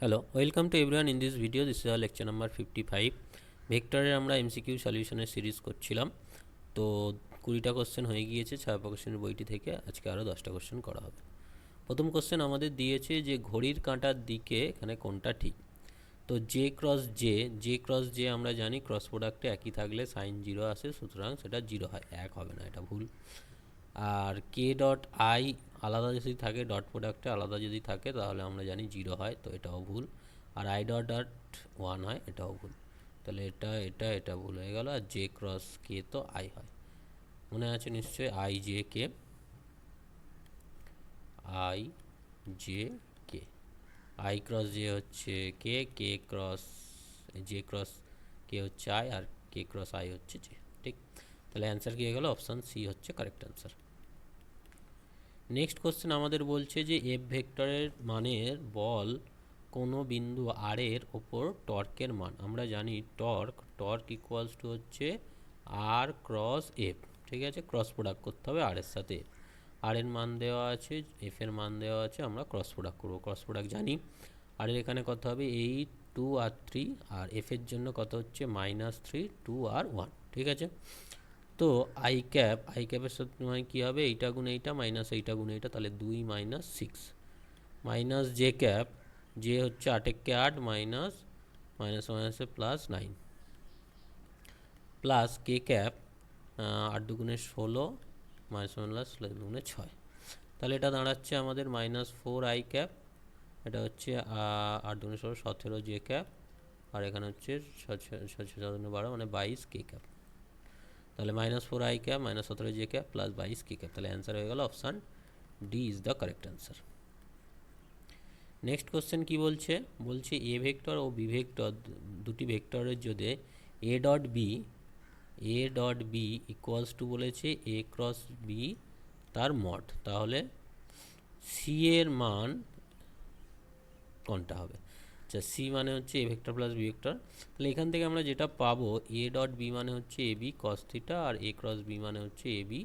Hello, welcome to everyone in this video. This is our lecture number 55. ভেক্টরের আমরা MCQ সলিউশনের series করছিলাম। তো 20টা question হয়ে গিয়েছে ছায়াপা কোশ্চেনের বইটি থেকে। আজকে আরও 10টা কোশ্চেন করা হবে। প্রথম কোশ্চেন আমাদের দিয়েছে যে ঘড়ির কাঁটার দিকে এখানে কোনটা ঠিক। তো জে ক্রস জে আমরা জানি ক্রস প্রোডাক্টে একই থাকলে সাইন জিরো আসে, সুতরাং সেটা জিরো হয়, এক হবে না, এটা ভুল। আর কে ডট আই আলাদা যদি থাকে, ডট প্রোডাক্টে আলাদা যদি থাকে, তাহলে আমরা জানি জিরো হয়, তো এটাও ভুল। আর আই ডট ডট ওয়ান হয়, এটাও ভুল। তাহলে এটা ভুল হয়ে গেল। আর জে ক্রস কে তো আই হয়, মনে আছে নিশ্চয়ই, I J K, I J K, I cross J হচ্ছে K, K cross J cross K হচ্ছে আই, আর কে ক্রস আই হচ্ছে জে। ঠিক, তাহলে অ্যান্সার কী হয়ে গেল? অপশান সি হচ্ছে কারেক্ট অ্যান্সার। নেক্সট কোশ্চেন আমাদের বলছে যে এফ ভেক্টরের মানের বল কোনো বিন্দু আর এর ওপর টর্কের মান। আমরা জানি টর্ক ইকুয়ালস টু হচ্ছে আর ক্রস এফ। ঠিক আছে, ক্রস প্রোডাক্ট করতে হবে আর এর সাথে। আর এর মান দেওয়া আছে, এফ এর মান দেওয়া আছে, আমরা ক্রস প্রোডাক্ট করবো। ক্রস প্রোডাক্ট জানি, আর এর এখানে কত হবে 8, 2 আর 3, আর এফ এর জন্য কত হচ্ছে -3, 2 আর 1। ঠিক আছে, তো আই ক্যাপের সাথে মানে কী হবে, এইটা গুণ এইটা মাইনাস এইটা গুণ এইটা, তাহলে 2 - 6, মাইনাস জে ক্যাপ, জে হচ্ছে 8 8, মাইনাস মাইনাসে +9, প্লাস কে ক্যাপ 8 দুগুণে 16, মাইনাস দুগুণে 6, তাহলে এটা দাঁড়াচ্ছে আমাদের -4 আই ক্যাপ, এটা হচ্ছে 8 দুগুণে 16, 17 জে ক্যাপ, আর এখানে হচ্ছে 12 মানে 22 কে ক্যাপ। তাহলে -4 I cap, -17 J cap, plus 22 K cap, তাহলে অ্যান্সার হয়ে গেল option D is the correct answer. Next question কি বলছে, এ ভেক্টর ও বি ভেক্টর দুটি ভেক্টরের যদি A dot B equals to বলেছে এ ক্রস বি তার মড, তাহলে সি এর মান কোনটা হবে? আচ্ছা, সি মানে হচ্ছে A vector plus B vector, তাহলে এখান থেকে আমরা যেটা পাবো, এ ডট বি মানে হচ্ছে এ বি কস থিটা, আর এ ক্রস বি মানে হচ্ছে এ বি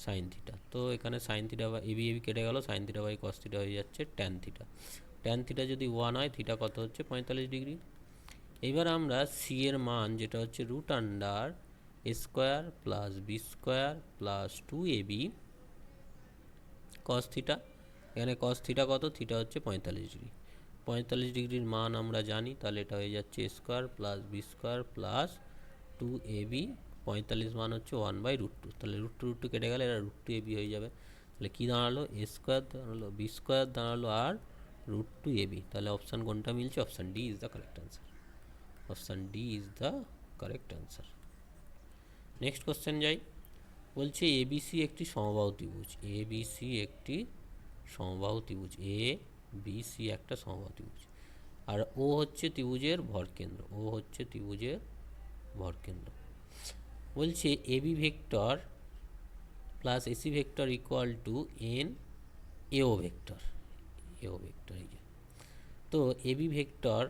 সাইন থিটা। তো এখানে সাইন থিটা বা এ বি কেটে গেল, sine theta by cos theta হয়ে যাচ্ছে ট্যান থিটা। ট্যান থিটা যদি 1 হয়, থিটা কত হচ্ছে 45 ডিগ্রি। এবার আমরা সি এর মান যেটা হচ্ছে √√square plus B square plus 2ab cos theta, এখানে কস থিটা কত, থিটা হচ্ছে 45 ডিগ্রি। 45 ডিগ্রির মান আমরা জানি, তাহলে এটা হয়ে যাচ্ছে square plus B square plus 2ab, 45 মান হচ্ছে 1/√2, তাহলে √2 কেটে গেলে এটা √2ab হয়ে যাবে। তাহলে কী দাঁড়ালো, এ স্কোয়ার দাঁড়ালো, বি স্কোয়ার দাঁড়ালো, আর √2ab, তাহলে অপশান কোনটা মিলছে? Option D is the correct answer. Option D is the correct answer. Next question যাই, বলছে এবিসি একটি সমবাহু ত্রিভুজ। এবিসি একটি সমবাহু ত্রিভুজ, এ বি সি একটা সমবাহু ত্রিভুজ, আর ও হচ্ছে ত্রিভুজের ভরকেন্দ্র, ও হচ্ছে ত্রিভুজের ভরকেন্দ্র। বলছে AB vector plus AC vector equal to N AO vector, AO vector. এই যে, তো এবি ভেক্টর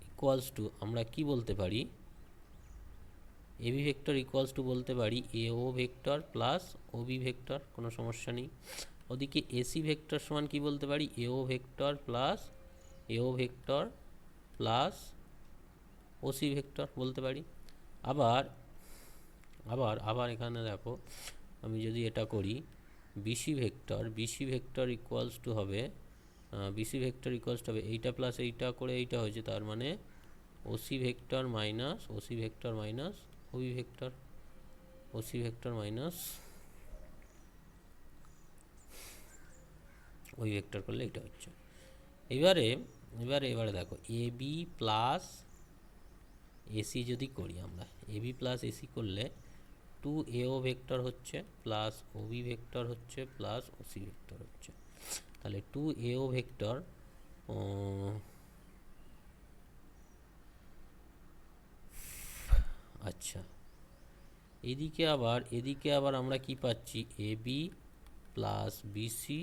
ইকুয়ালস টু আমরা কি বলতে পারি, এবি ভেক্টর ইকুয়ালস টু বলতে পারি এও ভেক্টর প্লাস ওবি ভেক্টর, কোনো সমস্যা নেই। ওদিকে এসি ভেক্টর সমান কি বলতে পারি, এও ভেক্টর প্লাস ওসি ভেক্টর বলতে পারি। আবার আবার আবার এখানে দেখো, আমি যদি এটা করি, বিসি ভেক্টর ইকুয়ালস টু হবে এইটা প্লাস এইটা করে এইটা হয়েছে, তার মানে OC vector minus Obi vector, OC vector minus ওই ভেক্টর করলে এটা হচ্ছে। এবারে দেখো, এ বি প্লাস এসি যদি করি আমরা, এ বি প্লাস এসি করলে 2AO ভেক্টর হচ্ছে প্লাস ওবি ভেক্টর হচ্ছে প্লাস ওসি ভেক্টর হচ্ছে, তাহলে 2AO ভেক্টর, আচ্ছা, এদিকে আবার আমরা কি পাচ্ছি, A B plus BC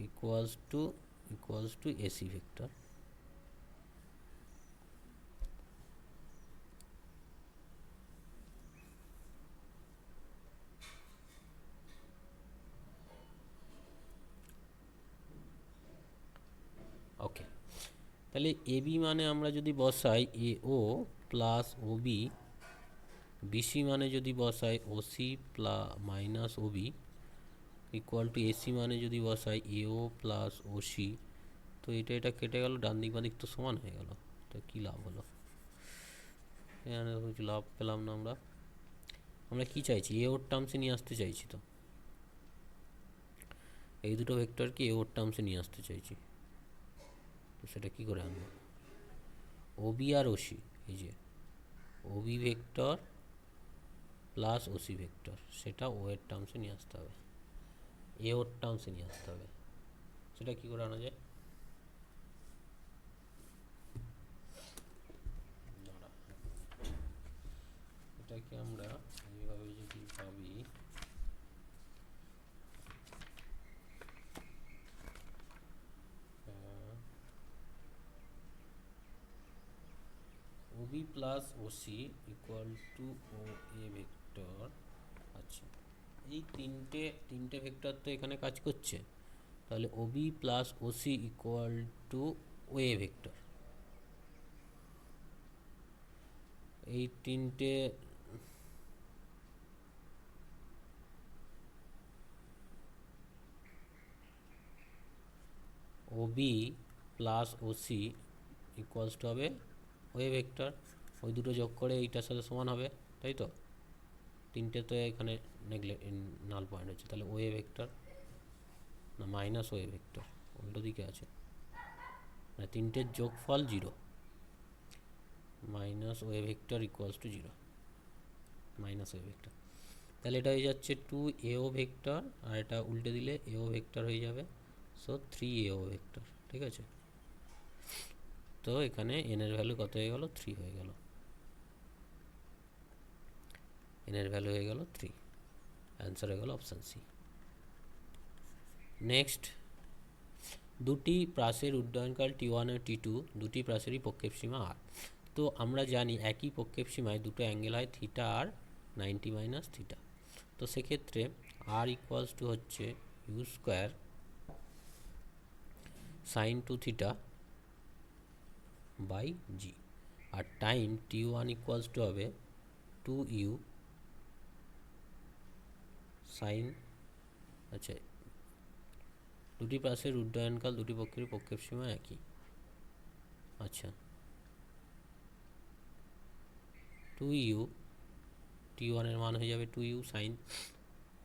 equals to AC vector. Okay, তাহলে এবি মানে আমরা যদি বসাই এও প্লাস ওবি, বিসি মানে যদি বসাই OC minus Obi equal to AC মানে যদি বসাই এও প্লাস ওসি, তো এটা কেটে গেল, ডান দিক বাঁ দিক তো সমান হয়ে গেল। তো কী লাভ হলো? এখানে কিছু লাভ পেলাম না। আমরা কি চাইছি? এ ওর টার্মসে নিয়ে আসতে চাইছি। তো এই দুটো ভেক্টরকে এ ওর টার্মসে নিয়ে আসতে চাইছি। তো সেটা কী করে আনবো? ওবি আর ওসি, এই যে OB vector plus OC vector, সেটা ও এর টার্মসে নিয়ে আসতে হবে, এ ওর টার্মসে নিয়ে আসতে হবে। সেটা কী করে আনা যায়? এটাকে আমরা এইভাবে যদি ভাবি, OB plus OC equal to O A vector. আচ্ছা, এই তিনটে ভেক্টর তো এখানে কাজ করছে, তাহলে OB plus OC equal to O A vector. এই তিনটে OB plus OC equals to হবে ওয়ে ভেক্টর। ওই দুটো যোগ করে এইটার সাথে সমান হবে, তাই তো? তিনটে তো এখানে নাল পয়েন্ট হচ্ছে, তাহলে ওয়ে ভেক্টর না মাইনাস ওয়ে ভেক্টর, উল্টো দিকে আছে, মানে তিনটের যোগফল 0, minus way vector equals to 0, minus way vector. তাহলে এটা হয়ে যাচ্ছে 2AO ভেক্টর, আর এটা উল্টে দিলে AO ভেক্টর হয়ে যাবে, সো 3AO ভেক্টর। ঠিক আছে, তো এখানে n এর ভ্যালু কত হয়ে গেল? 3 হয়ে গেল, n এর ভ্যালু হয়ে গেল 3, অ্যান্সার হয়ে গেল অপশান সি। নেক্সট, দুটি প্রাসের উড্ডয়নকাল T1 আর T2, দুটি প্রাসেরই প্রক্ষেপ সীমা r। তো আমরা জানি একই প্রক্ষেপ সীমায় দুটো অ্যাঙ্গেল হয় থিটা আর 90 মাইনাস থিটা। তো সেক্ষেত্রে r ইকুয়ালস টু হচ্ছে u square sine 2 theta by g, আর টাইম T1 ইকুয়ালস টু হবে 2u সাইন, আচ্ছা দুটি প্রাসের উড্ডয়নকাল দুটি পক্ষের প্রক্ষেপ সীমা একই। আচ্ছা, 2u T1 এর মান হয়ে যাবে 2u sine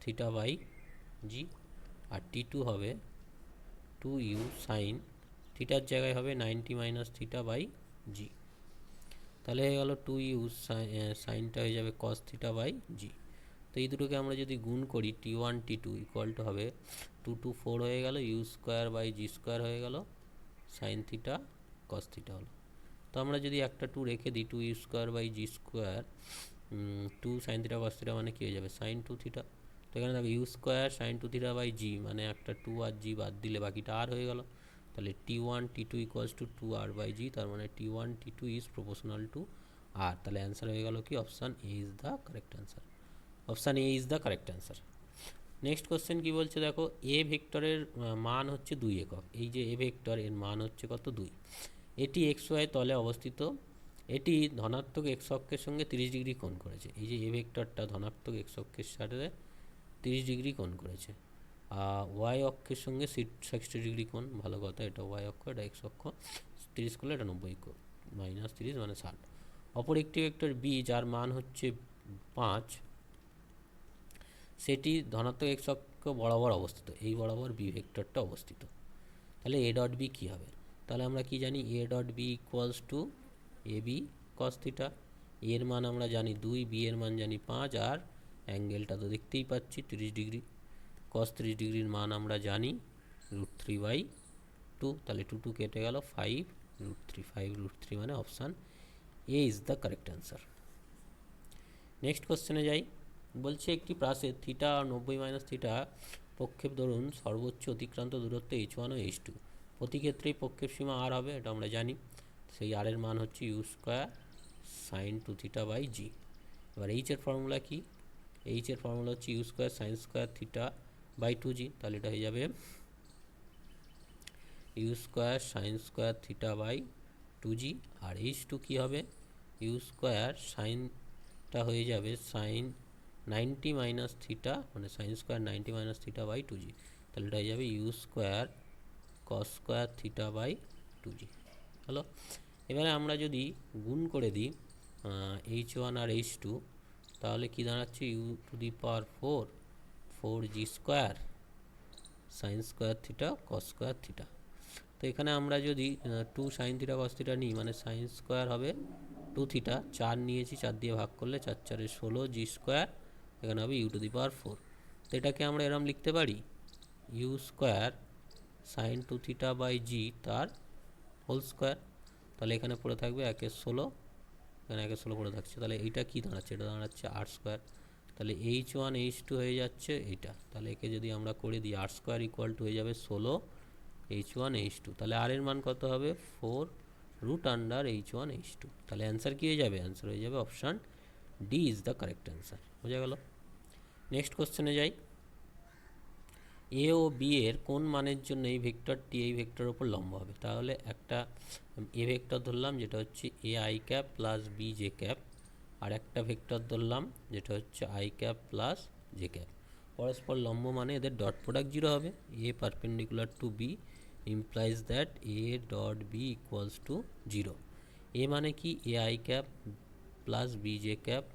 theta by g, আর T2 হবে 2u সাইন থিটার জায়গায় হবে 90 মাইনাস থিটা বাই জি, তাহলে হয়ে গেল 2u সাইনটা হয়ে যাবে কস থিটা বাই জি। তো এই দুটোকে আমরা যদি গুণ করি T1 T2 ইকুয়াল টু হবে 2 2 4 হয়ে গেল, u square by g square হয়ে গেল, সাইন থিটা কস থিটা হলো। তো আমরা যদি একটা 2 রেখে দিই, 2u square by g square, 2 sine theta cos theta মানে কী হয়ে যাবে? Sine 2 theta. তো এখানে দেখো u square sine 2 theta by g, মানে একটা 2 আর জি বাদ দিলে বাকিটা আর হয়ে গেল। তাহলে T1 T2 equals to 2r by g, তার মানে T1 T2 is proportional to আর। তাহলে অ্যান্সার হয়ে গেল কি? Option A is the correct answer. Option A is the correct answer. Next question কী বলছে দেখো, এ ভেক্টরের মান হচ্ছে 2 একক। এই যে এ ভেক্টর, এর মান হচ্ছে কত? 2। এটি এক্স ওয়াই তলে অবস্থিত, এটি ধনাত্মক এক্স অক্ষের সঙ্গে 30 ডিগ্রি কোণ করেছে। এই যে এ ভেক্টরটা ধনাত্মক এক্স অক্ষের সাথে 30 ডিগ্রি কোণ করেছে, ওয়াই অক্ষের সঙ্গে 60 ডিগ্রি কোণ। ভালো কথা, এটা ওয়াই অক্ষ, এটা এক্স অক্ষ, 30 করলে এটা 90 মাইনাস 30 মানে 60। অপর একটি ভেক্টর বি যার মান হচ্ছে 5, সেটি ধনাত্মক এক্স অক্ষ বরাবর অবস্থিত, এই বরাবর বি ভেক্টরটা অবস্থিত। তাহলে এ ডট বি কী হবে? তাহলে আমরা কি জানি? A dot B equals to A B cos theta. এর মান আমরা জানি 2, বি এর মান জানি 5, আর অ্যাঙ্গেলটা তো দেখতেই পাচ্ছি 30 ডিগ্রি। কস 30 ডিগ্রির মান আমরা জানি √3/2, তাহলে 2 2 কেটে গেল, 5√3, 5√3 মানে option A is the correct answer. Next কোশ্চেনে যাই। বলছে একটি প্রাসের থিটা আর 90 মাইনাস থিটা প্রক্ষেপ ধরুন সর্বোচ্চ অতিক্রান্ত দূরত্ব h1 ও h2, প্রতি ক্ষেত্রেই প্রক্ষেপ সীমা আর হবে, এটা আমরা জানি। সেই আর এর মান হচ্ছে u square sine 2 theta by g. এবার এইচ এর ফর্মুলা কি? এইচ এর ফর্মুলা হচ্ছে u square sine square theta by 2জি, তাহলে এটা হয়ে যাবে u square sine square theta by 2g, আর h2 কী হবে, ইউ স্কোয়ার সাইনটা হয়ে যাবে সাইন 90 মাইনাস থিটা, মানে sine square 90 minus theta by 2g, তাহলে এটা হয়ে যাবে u square cos square theta by 2g। হলো। এবারে আমরা যদি গুণ করে দিই h1 আর h2, তাহলে কি দাঁড়াচ্ছে, u to the power 4 g square sine square theta cos square theta. তো এখানে আমরা যদি 2 সাইন থিটা কস থিটা নিই, মানে সাইন স্কোয়ার হবে 2 থিটা, 4 নিয়েছি, 4 দিয়ে ভাগ করলে 4 4 16 জি স্কোয়ার, এখানে হবে ইউ টু দি পাওয়ার 4। তো এটাকে আমরা এরম লিখতে পারি, u square sine 2 theta by g তার হোল স্কোয়ার। তাহলে এখানে পড়ে থাকবে 1 এর 16, এখানে 1 এর 16 পড়ে থাকছে, তাহলে এইটা কী দাঁড়াচ্ছে, এটা দাঁড়াচ্ছে আর স্কোয়ার। তাহলে h1 h2 হয়ে যাচ্ছে এইটা, তাহলে একে যদি আমরা করে দিই আর স্কোয়ার ইকুয়াল টু হয়ে যাবে 16 h1 h2, তাহলে আর এর মান কত হবে 4 রুট আন্ডার h1 h2। তাহলে অ্যান্সার কী হয়ে যাবে, অ্যান্সার হয়ে যাবে option D is the correct answer. বোঝা গেল। নেক্সট কোশ্চেনে যাই। এ ও বি এর কোন মানের জন্য এই ভেক্টরটি এই ভেক্টরের ওপর লম্ব হবে। তাহলে একটা এ ভেক্টর ধরলাম যেটা হচ্ছে A i cap plus B j cap, আর একটা ভেক্টর ধরলাম যেটা হচ্ছে i cap plus j cap. পরস্পর লম্ব মানে এদের ডট প্রোডাক্ট 0 হবে। A perpendicular to B implies that A dot B equals to 0। A মানে কি, A i cap plus B j cap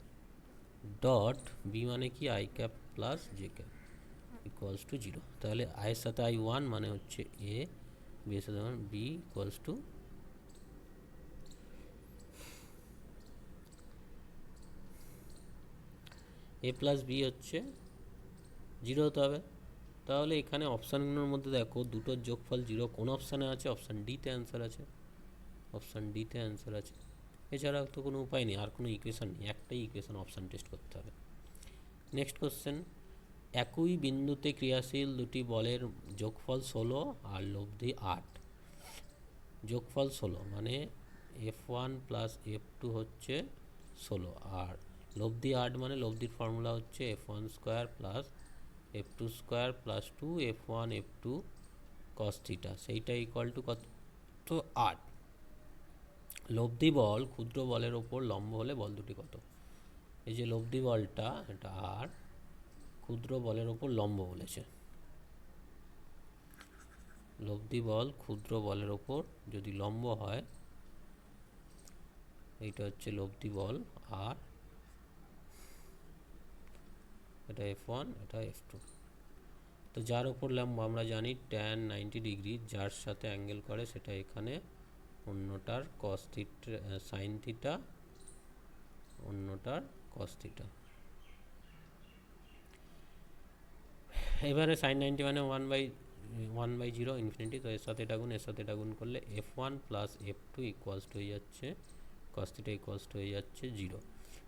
dot B মানে কি i cap plus j cap equals to 0। তাহলে আয়ের সাথে i1 মানে হচ্ছে এ, বি এর সাথে B equals to A plus B হচ্ছে 0 হতে হবে। তাহলে এখানে অপশানগুলোর মধ্যে দেখো দুটোর যোগফল 0 কোন অপশানে আছে, অপশান ডিতে অ্যান্সার আছে, অপশান ডিতে অ্যান্সার আছে। এছাড়া তো কোনো উপায় নেই, আর কোনো ইকুয়েশান নেই, একটাই ইকুয়েশান অপশান টেস্ট করতে হবে। নেক্সট কোশ্চেন, একই বিন্দুতে ক্রিয়াশীল দুটি বলের যোগফল 16 আর লব্ধি 8। যোগফল 16 মানে F1 প্লাস F2 হচ্ছে 16, আর লব্ধি 8 মানে লব্ধির ফর্মুলা হচ্ছে F1 square plus F2 square plus 2 F1 F2 cos theta, সেইটা ইকুয়াল টু কত, 8। লব্ধি বল ক্ষুদ্র বলের ওপর লম্ব হলে বল দুটি কত। এই যে লব্ধি বলটা এটা আর ক্ষুদ্র বলের ওপর লম্ব বলেছে। লব্ধি বল ক্ষুদ্র বলের ওপর যদি লম্ব হয়, এইটা হচ্ছে লব্ধি বল, আর এটা F1 এটা F2। তো যার ওপর লম্ব আমরা জানি tan 90 ডিগ্রি, যার সাথে অ্যাঙ্গেল করে সেটা এখানে, অন্যটার কস থিটা সাইন থিটা, অন্যটার কস থিটা। এবারে সাইন 90 মানে 1/0 ইনফিনিটি, তো এর সাথে এটা গুণ এর সাথে এটা গুণ করলে F1 plus F2 equals to হয়ে যাচ্ছে কস থিটা ইকুয়ালস টু হয়ে যাচ্ছে 0।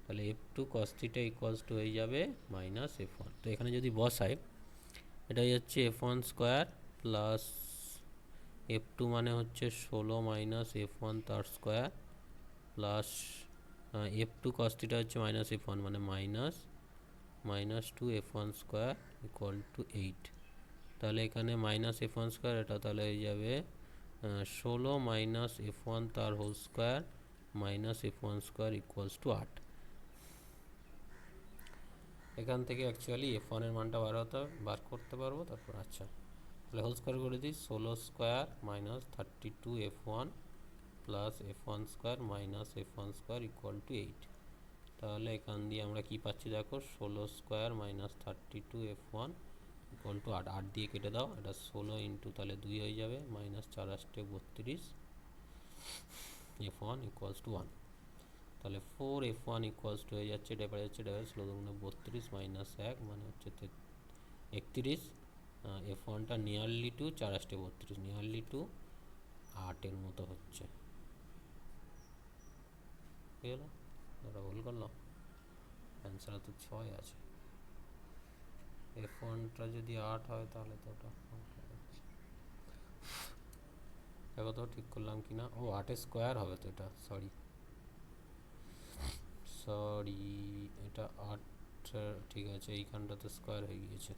তাহলে F2 cos theta equals to হয়ে যাবে মাইনাস F1। তো এখানে যদি বসাই, এটা হয়ে যাচ্ছে F1 স্কোয়ার প্লাস F2 মানে হচ্ছে 16 মাইনাস F1 তার square plus F2 cos theta হচ্ছে মাইনাস F1 মানে minus 2 F1 square equal to 8। তাহলে এখানে মাইনাস F1 স্কোয়ার, এটা তাহলে হয়ে যাবে 16 মাইনাস F1 তার whole square minus F1 square equals to 8। এখান থেকে অ্যাকচুয়ালি F1 এর মানটা বার করতে পারবো। তারপর আচ্ছা, তাহলে হোল স্কোয়ার করে দিই, 16 square minus 32 F1 plus F1 square minus F1 square equal to 8। তাহলে এখান দিয়ে আমরা কি পাচ্ছি দেখো, 16 square minus 32 F1 equal to 8, 8 দিয়ে কেটে দাও, এটা 16 ইন্টু তাহলে 2 হয়ে যাবে, মাইনাস 4 8 32 F1 ইকুয়ালস টু 1। তাহলে 4 F1 ইকুয়ালস টু হয়ে যাচ্ছে, এটা যাচ্ছে 16 দুগুণে 32 মাইনাস 1 মানে হচ্ছে 31। F1টা নিয়ারলি টু 4 8 32, নিয়ারলি টু 8-এর মতো হচ্ছে। হয়ে গেল, ওটা ভুল করলাম, অ্যান্সার তো 6 আছে। F1টা যদি 8 হয় তাহলে তো ওটা দেখো তো ঠিক করলাম কি না। ও 8 স্কোয়ার হবে তো, এটা সরি এটা 8, ঠিক আছে, এইখানটাতে স্কোয়ার হয়ে গিয়েছে।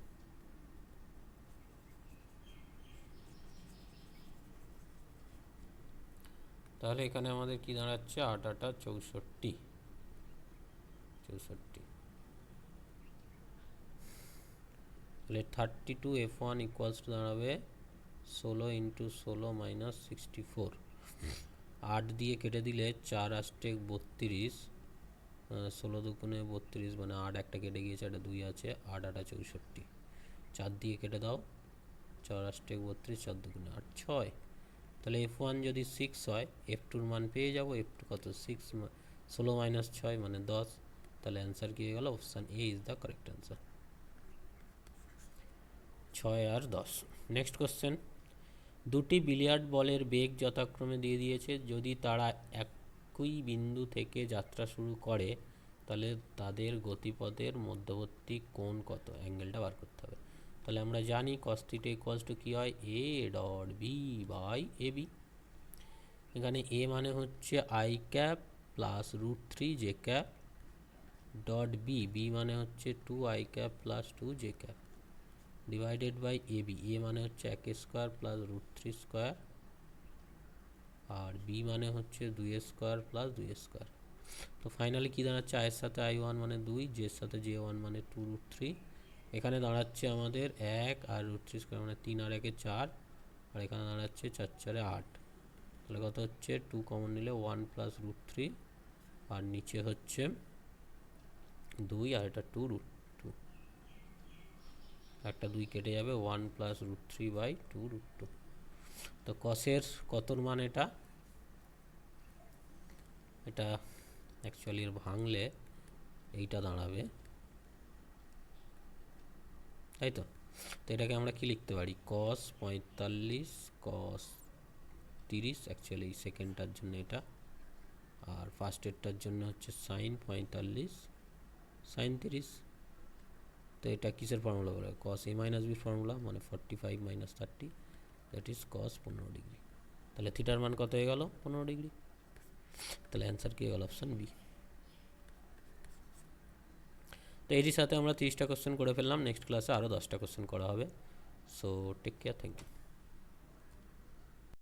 তাহলে এখানে আমাদের কি দাঁড়াচ্ছে, 8 8 64, তাহলে 32 F1 ইকুয়ালস টু দাঁড়াবে 16 ইন্টু 16 মাইনাস 64। 8 দিয়ে কেটে দিলে 4 8 32, 16 দুগুণে 32, মানে 8 একটা কেটে গিয়েছে, একটা 2 আছে, 8 8 64। 4 দিয়ে কেটে দাও, 4 8 32, 4 দুগুণে 8 6। তাহলে F1 যদি 6 হয়, F2 মান পেয়ে যাবো। F2 কত, 6, 16 মাইনাস 6 মানে 10। তাহলে অ্যান্সার কী হয়ে গেল, option A is the correct answer. 6 আর 10। নেক্সট কোশ্চেন, দুটি বিলিয়ার্ড বলের বেগ যথাক্রমে দিয়ে দিয়েছে। যদি তারা একই বিন্দু থেকে যাত্রা শুরু করে তাহলে তাদের গতিপথের মধ্যবর্তী কোণ কত, অ্যাঙ্গেলটা বার করতে হবে। তাহলে আমরা জানি cos θ ইকুয়ালস টু কী হয়, a dot B by A B. এখানে a মানে হচ্ছে i cap plus √3 j cap dot B, B মানে হচ্ছে 2 i cap plus 2 j cap divided by A B. A মানে হচ্ছে 1 স্কোয়ার প্লাস √3 স্কোয়ার, আর বি মানে হচ্ছে 2 স্কোয়ার প্লাস 2 স্কোয়ার। তো ফাইনালি কী দাঁড়াচ্ছে, আয়ের সাথে i1 মানে 2, জের সাথে j1 মানে 2√3। এখানে দাঁড়াচ্ছে আমাদের 1 আর √3 স্কোয়ার মানে 3 আর 1 4, আর এখানে দাঁড়াচ্ছে 4 4 8। তাহলে কত হচ্ছে, 2 কমন নিলে 1 প্লাস √3, আর নিচে হচ্ছে 2, আর এটা 2√2, একটা 2 কেটে যাবে, 1 প্লাস √3 বাই 2√2। তো কসের কতর মান এটা, এটা অ্যাকচুয়ালি ভাঙলে এইটা দাঁড়াবে, তাই তো। তো এটাকে আমরা কি লিখতে পারি, cos 45 cos 30, অ্যাকচুয়ালি সেকেন্ডটার জন্য এটা, আর ফার্স্টেরটার জন্য হচ্ছে সাইন 45 সাইন 30। তো এটা কিসের ফর্মুলা বলে, cos a minus B formula, মানে 45 minus 30, that is cos 15 degree. তাহলে থিটার মান কত হয়ে গেল, 15 ডিগ্রি। তাহলে অ্যান্সার কী হয়ে গেল, অপশান বি। তো এরই সাথে আমরা 30টা কোশ্চেন করে ফেললাম। নেক্সট ক্লাসে আরও 10টা কোশ্চেন করা হবে। So take care, thank you.